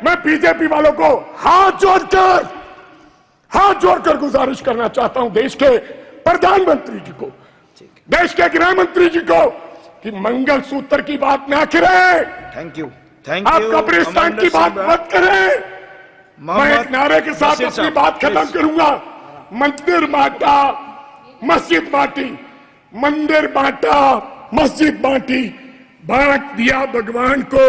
मैं बीजेपी वालों को हाथ जोड़कर गुजारिश करना चाहता हूं, देश के प्रधानमंत्री जी को, देश के गृह मंत्री जी को, कि मंगलसूत्र की बात ना करें। थैंक यू आप कब्रिस्तान की बात मत करें। मैं एक नारे के साथ अपनी बात खत्म करूंगा। मंदिर बांटा, मस्जिद बांटी, मंदिर बांटा, मस्जिद बांटी, बांट दिया भगवान को।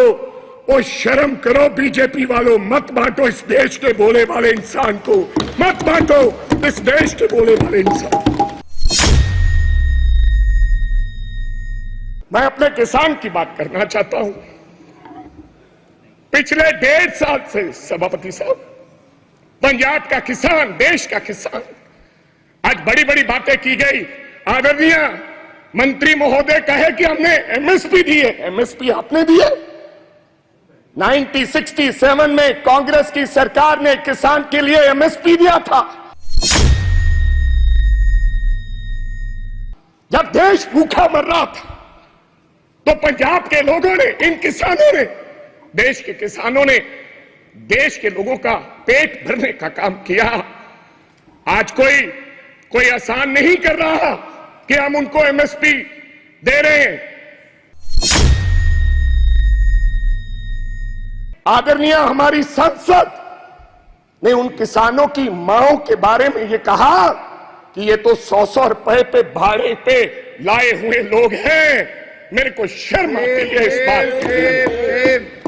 ओ शर्म करो बीजेपी वालों, मत बांटो इस देश के बोले वाले इंसान को, मत बांटो इस देश के बोले वाले इंसान को। मैं अपने किसान की बात करना चाहता हूं। पिछले 1.5 साल से सभापति साहब, पंजाब का किसान, देश का किसान, आज बड़ी बड़ी बातें की गई। आदरणीय मंत्री महोदय कहे कि हमने एमएसपी दी है। एमएसपी आपने दी है? 1967 में कांग्रेस की सरकार ने किसान के लिए एमएसपी दिया था। जब देश भूखा मर रहा था तो पंजाब के लोगों ने, इन किसानों ने, देश के किसानों ने देश के लोगों का पेट भरने का काम किया। आज कोई आसान नहीं कर रहा कि हम उनको एमएसपी दे रहे हैं। आदरणीय हमारी संसद ने उन किसानों की मांगों के बारे में ये कहा कि ये तो 100-100 रुपए पे भाड़े पे लाए हुए लोग हैं। मेरे को शर्म आती है इस बात की।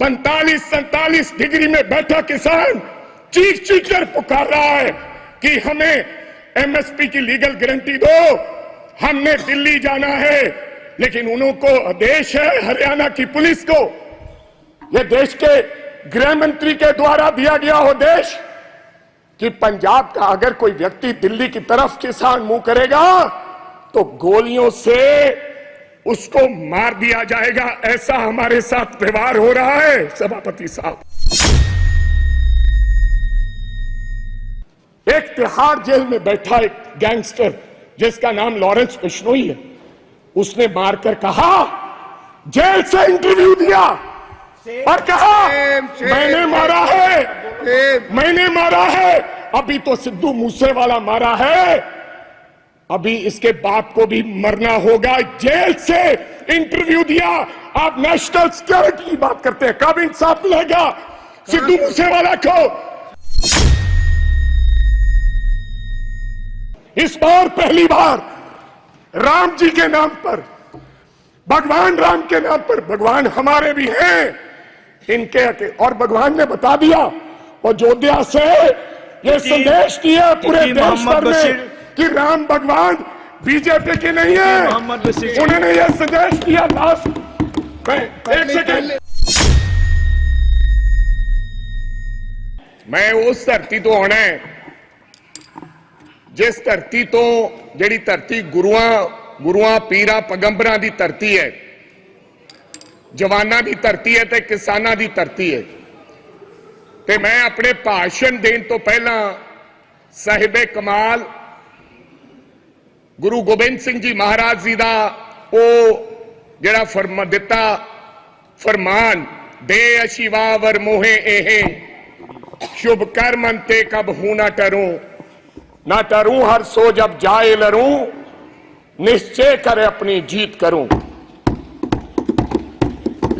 45-47 डिग्री में बैठा किसान चीख कर पुकार रहा है कि हमें एमएसपी की लीगल गारंटी दो, हमने दिल्ली जाना है। लेकिन उनको आदेश है हरियाणा की पुलिस को, यह देश के गृह मंत्री के द्वारा दिया गया आदेश, कि पंजाब का अगर कोई व्यक्ति दिल्ली की तरफ किसान मुंह करेगा तो गोलियों से उसको मार दिया जाएगा। ऐसा हमारे साथ व्यवहार हो रहा है सभापति साहब। एक तिहाड़ जेल में बैठा एक गैंगस्टर जिसका नाम लॉरेंस बिश्नोई है, उसने मारकर कहा, जेल से इंटरव्यू दिया और कहा मैंने मारा है। अभी तो सिद्धू मूसेवाला मारा है, अभी इसके बाप को भी मरना होगा। जेल से इंटरव्यू दिया। आप नेशनल सिक्योरिटी की बात करते हैं, कब इंसाफ मिलेगा सिद्धू मूसेवाला को? इस बार पहली बार राम जी के नाम पर, भगवान राम के नाम पर, भगवान हमारे भी हैं इनके, और भगवान ने बता दिया अयोध्या से ये संदेश दिया पूरे देश भर में कि राम भगवान बीजेपी के नहीं है। उन्होंने ये संदेश दिया। लास्ट एक सेकंड, मैं उस धरती तो आना है जिस धरती तो, ਜਿਹੜੀ ਧਰਤੀ ਗੁਰੂਆਂ ਪੀਰਾਂ ਪੈਗੰਬਰਾਂ ਦੀ ਧਰਤੀ ਹੈ, जवाना की धरती है ते किसाना की धरती है। ते मैं अपने भाषण देने तो पहला साहिबे कमाल गुरु गोबिंद सिंह जी महाराज जी का वो जड़ा फरमा दिता फरमान, दे अशिवा वर मोहे एहे शुभ कर मन ते कब हूं ना टरूं हर सो जब जाए लरूं निश्चय कर अपनी जीत करूं।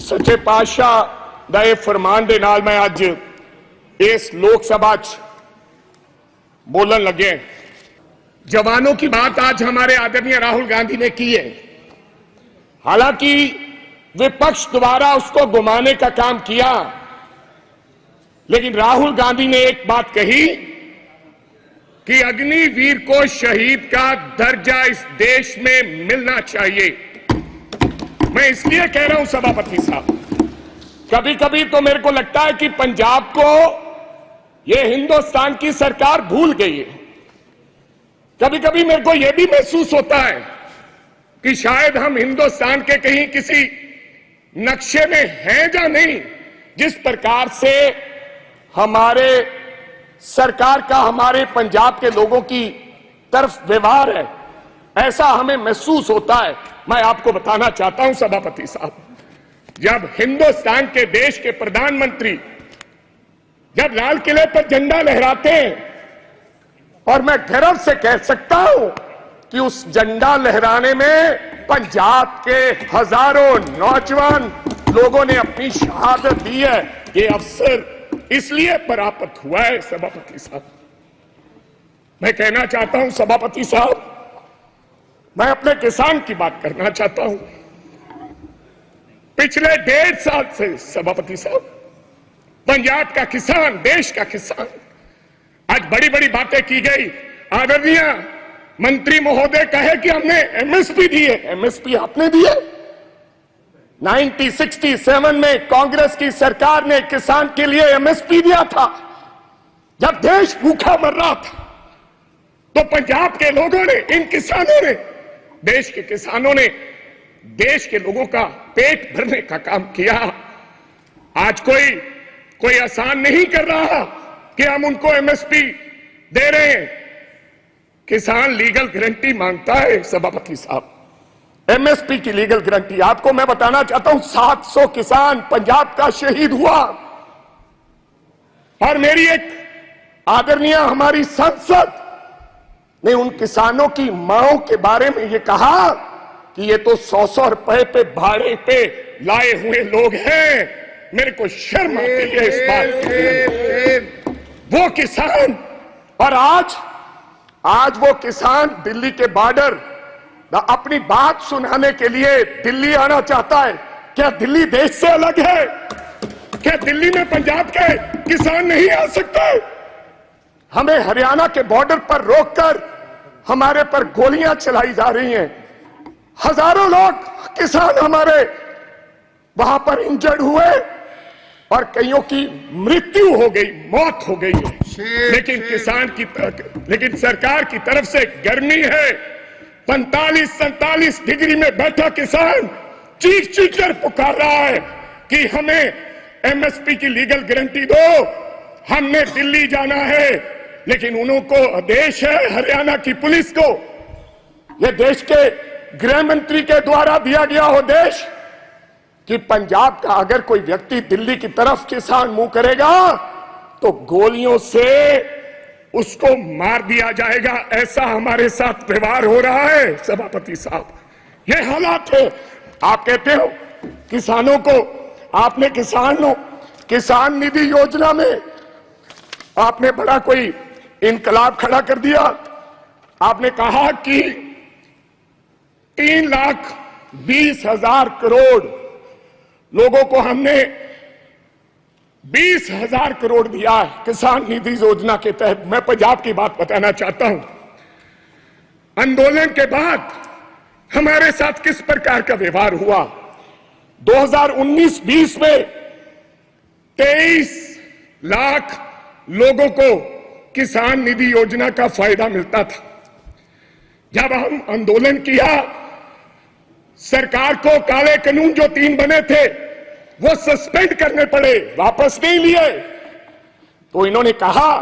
सच्चे पातशाह दा ये फरमान दे नाल मैं अज इस लोक सभा च बोलन लगे। जवानों की बात आज हमारे आदरणीय राहुल गांधी ने की है। हालांकि विपक्ष द्वारा उसको घुमाने का काम किया, लेकिन राहुल गांधी ने एक बात कही कि अग्निवीर को शहीद का दर्जा इस देश में मिलना चाहिए। मैं इसलिए कह रहा हूं सभापति साहब, कभी कभी तो मेरे को लगता है कि पंजाब को यह हिंदुस्तान की सरकार भूल गई है। कभी कभी मेरे को यह भी महसूस होता है कि शायद हम हिंदुस्तान के कहीं किसी नक्शे में हैं या नहीं। जिस प्रकार से हमारे सरकार का हमारे पंजाब के लोगों की तरफ व्यवहार है, ऐसा हमें महसूस होता है। मैं आपको बताना चाहता हूं सभापति साहब, जब हिंदुस्तान के देश के प्रधानमंत्री जब लाल किले पर झंडा लहराते हैं, और मैं गर्व से कह सकता हूं कि उस झंडा लहराने में पंजाब के हजारों नौजवान लोगों ने अपनी शहादत दी है। ये अवसर इसलिए प्राप्त हुआ है सभापति साहब। मैं कहना चाहता हूं सभापति साहब, मैं अपने किसान की बात करना चाहता हूं। पिछले 1.5 साल से सभापति साहब पंजाब का किसान, देश का किसान, आज बड़ी बड़ी बातें की गई। आदरणीय मंत्री महोदय कहे कि हमने एमएसपी दी है। एमएसपी आपने दी है? 1967 में कांग्रेस की सरकार ने किसान के लिए एमएसपी दिया था। जब देश भूखा मर रहा था तो पंजाब के लोगों ने, इन किसानों ने, देश के किसानों ने देश के लोगों का पेट भरने का काम किया। आज कोई आसान नहीं कर रहा कि हम उनको एमएसपी दे रहे हैं। किसान लीगल गारंटी मांगता है सभापति साहब, एमएसपी की लीगल गारंटी। आपको मैं बताना चाहता हूं 700 किसान पंजाब का शहीद हुआ। और मेरी एक आदरणीय हमारी संसद ने उन किसानों की मांगों के बारे में ये कहा कि ये तो 100-100 रुपए पे भाड़े पे लाए हुए लोग हैं। मेरे को शर्म आती है इस बात की। वो किसान, और आज वो किसान दिल्ली के बॉर्डर अपनी बात सुनाने के लिए दिल्ली आना चाहता है। क्या दिल्ली देश से अलग है? क्या दिल्ली में पंजाब के किसान नहीं आ सकते? हमें हरियाणा के बॉर्डर पर रोककर हमारे पर गोलियां चलाई जा रही हैं। हजारों लोग किसान हमारे वहां पर इंजर्ड हुए और कईयों की मृत्यु हो गई, मौत हो गई है। लेकिन सरकार की तरफ से गर्मी है। 45-47 डिग्री में बैठा किसान चीख कर पुकार रहा है कि हमें एमएसपी की लीगल गारंटी दो, हमने दिल्ली जाना है। लेकिन उनको आदेश है हरियाणा की पुलिस को, यह देश के गृह मंत्री के द्वारा दिया गया आदेश कि पंजाब का अगर कोई व्यक्ति दिल्ली की तरफ किसान मुंह करेगा तो गोलियों से उसको मार दिया जाएगा। ऐसा हमारे साथ व्यवहार हो रहा है सभापति साहब। ये हालात है। आप कहते हो किसानों को, आपने किसान निधि योजना में आपने बड़ा कोई इनकलाब खड़ा कर दिया। आपने कहा कि 3,20,000 करोड़ लोगों को हमने 20,000 करोड़ दिया है किसान निधि योजना के तहत। मैं पंजाब की बात बताना चाहता हूं। आंदोलन के बाद हमारे साथ किस प्रकार का व्यवहार हुआ। 2019-20 में 23 लाख लोगों को किसान निधि योजना का फायदा मिलता था। जब हम आंदोलन किया, सरकार को काले कानून जो 3 बने थे वो सस्पेंड करने पड़े, वापस नहीं लिए। तो इन्होंने कहा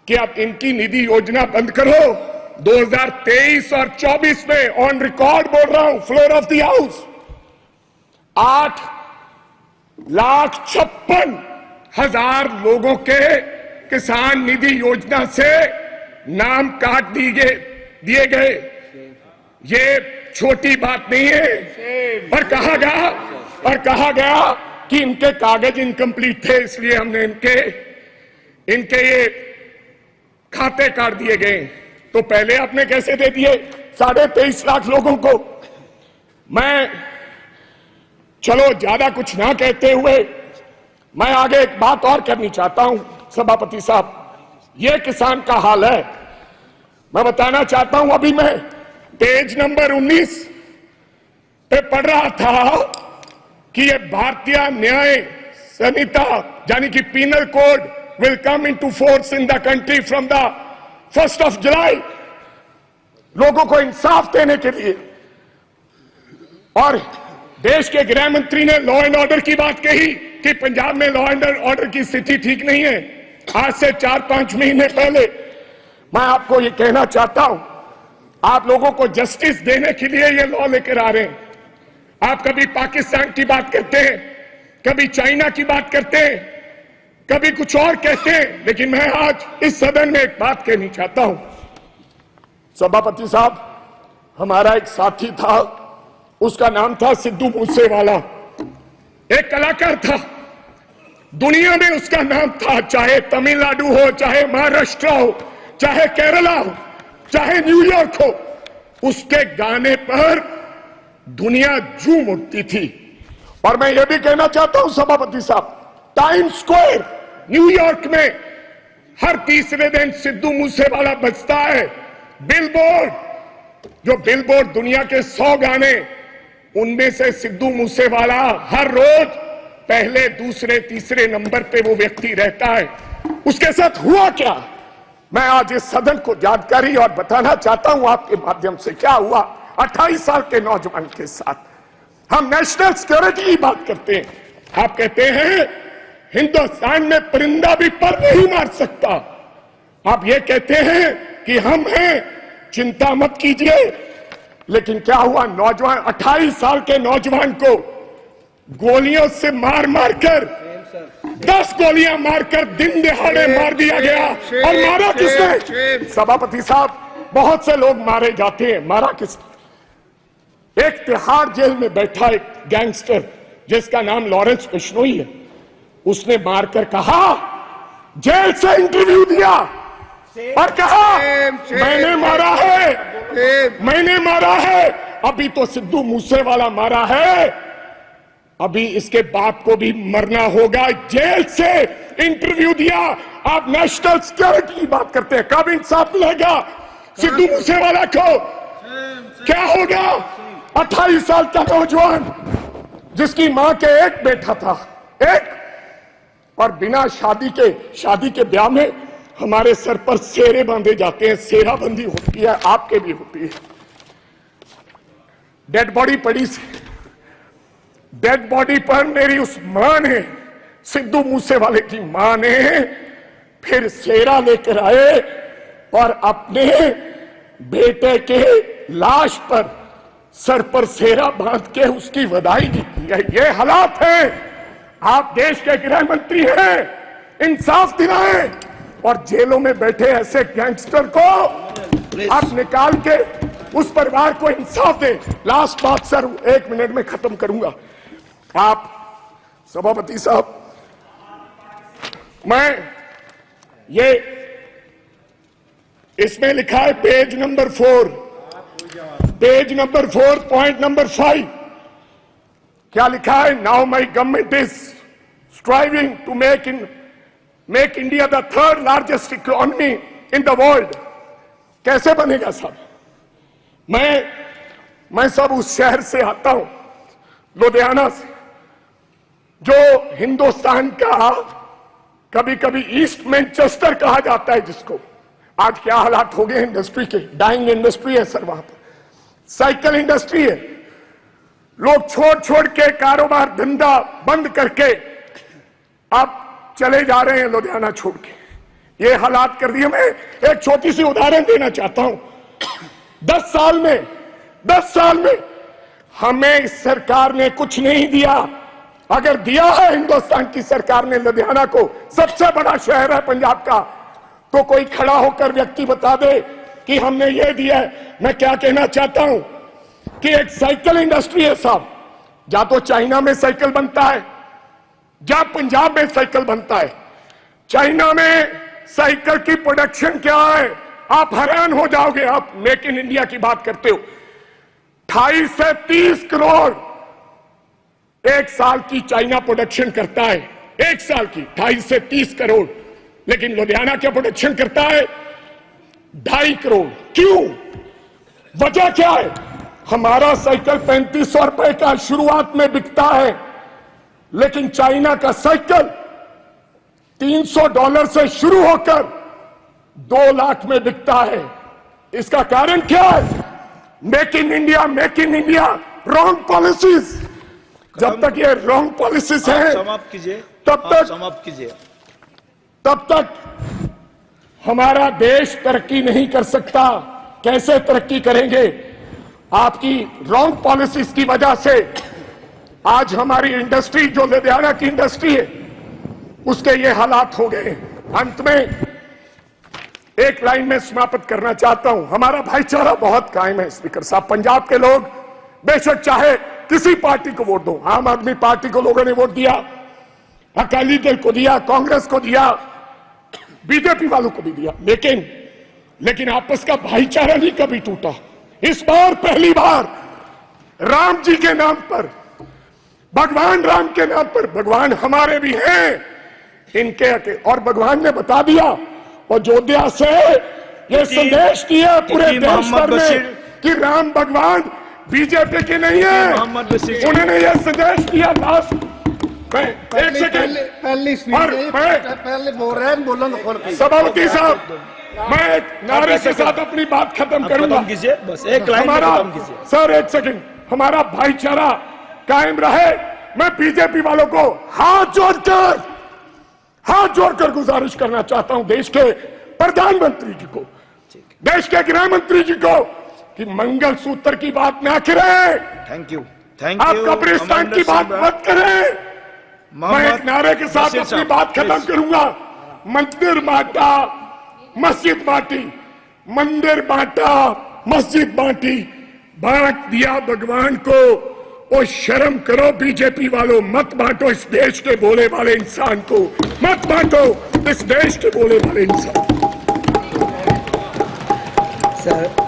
कि अब इनकी निधि योजना बंद करो। 2023 और 24 में ऑन रिकॉर्ड बोल रहा हूं, फ्लोर ऑफ द हाउस, 8,56,000 लोगों के किसान निधि योजना से नाम काट दिए गए। ये छोटी बात नहीं है। और कहा गया कि इनके कागज इनकम्प्लीट थे, इसलिए हमने इनके ये खाते काट दिए गए। तो पहले आपने कैसे दे दिए 23.5 लाख लोगों को। मैं चलो ज्यादा कुछ ना कहते हुए मैं आगे एक बात और करनी चाहता हूं सभापति साहब। ये किसान का हाल है। मैं बताना चाहता हूं, अभी मैं पेज नंबर 19 पे पढ़ रहा था कि ये भारतीय न्याय संहिता यानी कि penal code will come into force in the country from the 1st of July, लोगों को इंसाफ देने के लिए। और देश के गृह मंत्री ने लॉ एंड ऑर्डर की बात कही कि पंजाब में लॉ एंड ऑर्डर की स्थिति ठीक नहीं है। आज से 4-5 महीने पहले मैं आपको ये कहना चाहता हूं, आप लोगों को जस्टिस देने के लिए ये लॉ लेकर आ रहे हैं। आप कभी पाकिस्तान की बात करते हैं, कभी चाइना की बात करते हैं, कभी कुछ और कहते हैं, लेकिन मैं आज इस सदन में एक बात कहनी चाहता हूं। सभापति साहब, हमारा एक साथी था, उसका नाम था सिद्धू मूसेवाला, एक कलाकार था, दुनिया में उसका नाम था। चाहे तमिलनाडु हो, चाहे महाराष्ट्र हो, चाहे केरला हो, चाहे न्यूयॉर्क हो, उसके गाने पर दुनिया झूम उठती थी। और मैं ये भी कहना चाहता हूं सभापति साहब, टाइम स्क्वायर न्यूयॉर्क में हर तीसरे दिन सिद्धू मूसेवाला बजता है। बिलबोर्ड, जो बिलबोर्ड दुनिया के 100 गाने, उनमें से सिद्धू मूसेवाला हर रोज पहले, दूसरे, तीसरे नंबर पे वो व्यक्ति रहता है। उसके साथ हुआ क्या, मैं आज इस सदन को जानकारी और बताना चाहता हूं आपके माध्यम से। क्या हुआ 28 साल के नौजवान के साथ। हम नेशनल सिक्योरिटी की बात करते हैं, आप कहते हैं हिंदुस्तान में परिंदा भी पर नहीं मार सकता। आप ये कहते हैं कि हम हैं, चिंता मत कीजिए। लेकिन क्या हुआ, नौजवान 28 साल के नौजवान को गोलियों से मार मारकर, 10 गोलियां मारकर दिन दिहाड़े मार दिया गया। और मारा किसने? सभापति साहब, बहुत से लोग मारे जाते हैं, मारा किसने? एक तिहाड़ जेल में बैठा एक गैंगस्टर जिसका नाम लॉरेंस बिश्नोई है, उसने मारकर कहा, जेल से इंटरव्यू दिया और कहा मैंने मारा है, मैंने मारा है। अभी तो सिद्धू मूसेवाला मारा है, अभी इसके बाप को भी मरना होगा। जेल से इंटरव्यू दिया। आप नेशनल सिक्योरिटी की बात करते हैं, कब इंसाफ मिलेगा सिद्धू मूसेवाला को? क्या होगा? 28 साल का नौजवान जिसकी मां के एक बेटा था, एक, और बिना शादी के ब्याह में हमारे सर पर सेरे बांधे जाते हैं। सेराबंदी होती है, आपके भी होती है। डेड बॉडी पड़ी, डेड बॉडी पर मेरी उस मां ने, सिद्धू मूसेवाले की मां ने फिर सेरा लेकर आए और अपने बेटे के लाश पर, सर पर सेरा बांध के उसकी विदाई दी है। ये हालात है। आप देश के गृह मंत्री हैं, इंसाफ दिलाएं और जेलों में बैठे ऐसे गैंगस्टर को आप निकाल के उस परिवार को इंसाफ दें। लास्ट बात सर, 1 मिनट में खत्म करूंगा। आप सभापति साहब, मैं ये इसमें लिखा है page number 4, page number 4, point number 5, क्या लिखा है? Now my government is striving to make India the 3rd largest economy in the world. कैसे बनेगा साहब? मैं सब उस शहर से आता हूं, लुधियाना से, जो हिंदुस्तान का कभी कभी ईस्ट मैनचेस्टर कहा जाता है, जिसको आज क्या हालात हो गए इंडस्ट्री के, डाइंग इंडस्ट्री है सर, वहां पर साइकिल इंडस्ट्री है। लोग छोड़ के कारोबार धंधा बंद करके अब चले जा रहे हैं लुधियाना छोड़ के। ये हालात कर दिए। मैं एक छोटी सी उदाहरण देना चाहता हूं। 10 साल में हमें इस सरकार ने कुछ नहीं दिया। अगर दिया है हिंदुस्तान की सरकार ने लुधियाना को, सबसे बड़ा शहर है पंजाब का, तो कोई खड़ा होकर व्यक्ति बता दे कि हमने ये दिया है। मैं क्या कहना चाहता हूं कि एक साइकिल इंडस्ट्री है साहब, या तो चाइना में साइकिल बनता है, या पंजाब में साइकिल बनता है। चाइना में साइकिल की प्रोडक्शन क्या है, आप हैरान हो जाओगे। आप मेक इन इंडिया की बात करते हो, 28 से 30 करोड़ एक साल की चाइना प्रोडक्शन करता है, एक साल की 28 से 30 करोड़। लेकिन लुधियाना क्या प्रोडक्शन करता है? 2.5 करोड़। क्यों? वजह क्या है? हमारा साइकिल 3500 रुपए का शुरुआत में बिकता है, लेकिन चाइना का साइकिल $300 से शुरू होकर 2 लाख में बिकता है। इसका कारण क्या है? Make in India wrong policies. जब तक ये रॉन्ग पॉलिसीज है, समाप्त कीजिए, समाप्त कीजिए, तब तक हमारा देश तरक्की नहीं कर सकता। कैसे तरक्की करेंगे? आपकी रॉन्ग पॉलिसीज की वजह से आज हमारी इंडस्ट्री जो लुधियाना की इंडस्ट्री है उसके ये हालात हो गए। अंत में एक लाइन में समाप्त करना चाहता हूं, हमारा भाईचारा बहुत कायम है स्पीकर साहब। पंजाब के लोग बेशक चाहे किसी पार्टी को वोट दो, आम आदमी पार्टी को लोगों ने वोट दिया, अकाली दल को दिया, कांग्रेस को दिया, बीजेपी वालों को भी दिया, लेकिन आपस का भाईचारा नहीं कभी टूटा। इस बार पहली बार राम जी के नाम पर, भगवान राम के नाम पर, भगवान हमारे भी हैं इनके, और भगवान ने बता दिया और अयोध्या से ये संदेश दिया पूरे देश भर में कि राम भगवान बीजेपी के नहीं है। उन्होंने ये संदेश दिया। लास्ट मैं एक सेकंड पहले बोल रहे हैं, बोलन सभापति साहब, मैं एक नारे के साथ अपनी बात खत्म करूंगा। बस एक लाइन में खत्म कीजिए सर, एक सेकंड, हमारा भाईचारा कायम रहे। मैं बीजेपी वालों को हाथ जोड़कर गुजारिश करना चाहता हूं, देश के प्रधानमंत्री जी को, देश के गृह मंत्री जी को, कि मंगल सूत्र की बात ना करें। थैंक यू आप कब्रिस्तान की बात मत करें। मैं एक नारे के साथ अपनी बात खत्म करूंगा। मंदिर बांटा, मस्जिद बांटी, मंदिर बांटा, मस्जिद बांटी, बांट दिया भगवान को। ओ शर्म करो बीजेपी वालों, मत बांटो इस देश के बोले वाले इंसान को, मत बांटो इस देश के बोले वाले इंसान। सर